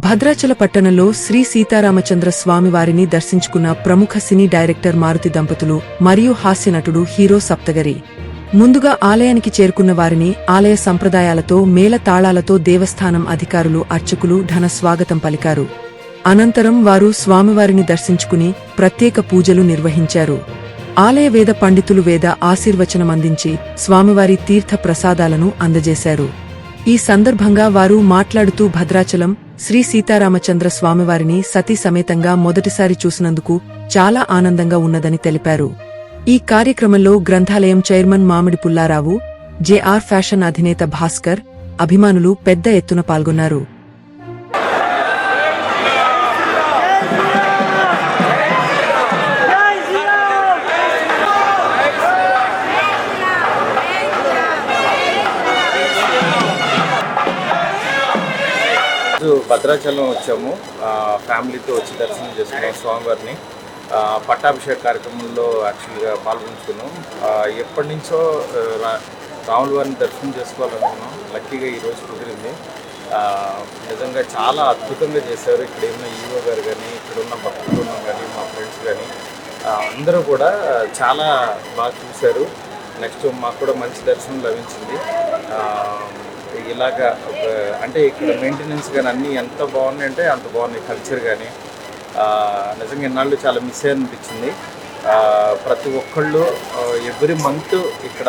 భద్రాచల పట్టణంలో శ్రీ సీతారామచంద్ర స్వామివారిని దర్శించుకున్న ప్రముఖ సినీ డైరెక్టర్ మారుతి దంపతులు మరియు హాస్యనటుడు హీరో సప్తగరి. ముందుగా ఆలయానికి చేరుకున్న వారిని ఆలయ సంప్రదాయాలతో మేళ తాళాలతో దేవస్థానం అధికారులు అర్చకులు ఘన స్వాగతం పలికారు. అనంతరం వారు స్వామివారిని దర్శించుకుని ప్రత్యేక పూజలు నిర్వహించారు. ఆలయ వేద పండితులు వేద ఆశీర్వచనమందించి స్వామివారి తీర్థ ప్రసాదాలను అందజేశారు. ఈ సందర్భంగా వారు మాట్లాడుతూ భద్రాచలం శ్రీ సీతారామచంద్ర స్వామివారిని సతీ సమేతంగా మొదటిసారి చూసినందుకు చాలా ఆనందంగా ఉన్నదని తెలిపారు. ఈ కార్యక్రమంలో గ్రంథాలయం చైర్మన్ మామిడి పుల్లారావు, జేఆర్ ఫ్యాషన్ అధినేత భాస్కర్, అభిమానులు పెద్ద ఎత్తున పాల్గొన్నారు. భద్రాచలం వచ్చాము, ఫ్యామిలీతో వచ్చి దర్శనం చేసుకున్నాం స్వామివారిని. పట్టాభిషేక కార్యక్రమంలో యాక్చువల్గా పాల్గొంచుకున్నాం. ఎప్పటి నుంచో రాముల వారిని దర్శనం చేసుకోవాలనుకున్నాం. లక్కీగా ఈరోజు కుదిరింది. నిజంగా చాలా అద్భుతంగా చేశారు. ఇక్కడ ఉన్న ఈవో గారు కానీ, ఇక్కడ ఉన్న భక్తులు కానీ, మా ఫ్రెండ్స్ కానీ అందరూ కూడా చాలా బాగా చూశారు. నెక్స్ట్ మాకు కూడా మంచి దర్శనం లభించింది. ఇలాగా అంటే ఇక్కడ మెయింటెనెన్స్ కానీ అన్నీ ఎంత బాగున్నాయి అంటే అంత బాగున్నాయి. కల్చర్ కానీ నిజంగా ఇన్నాళ్ళు చాలా మిస్ అనిపించింది. ప్రతి ఒక్కళ్ళు ఎవ్రీ మంత్ ఇక్కడ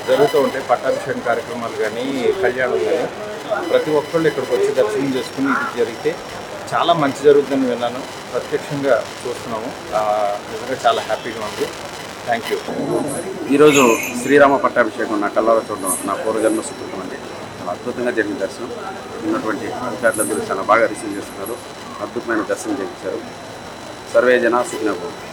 జరుగుతూ ఉంటాయి పట్టాభిషేకం కార్యక్రమాలు కానీ, కళ్యాణం కానీ. ప్రతి ఒక్కళ్ళు ఇక్కడికి వచ్చి దర్శనం చేసుకుని ఇది జరిగితే చాలా మంచి జరుగుతుందని విన్నాను. ప్రత్యక్షంగా చూస్తున్నాము. నిజంగా చాలా హ్యాపీగా ఉంది. Thank you. ఈరోజు శ్రీరామ పట్టాభిషేకం నా కళ్ళారా చూడడం నా పూర్వజన్మ సుకృతం అండి. చాలా అద్భుతంగా జరిగిన దర్శనం. ఉన్నటువంటి అధికారులందరూ చాలా బాగా రిసీవ్ చేస్తున్నారు. అద్భుతమైన దర్శనం చేయించారు. సర్వే జన సుఖినో భవంతు.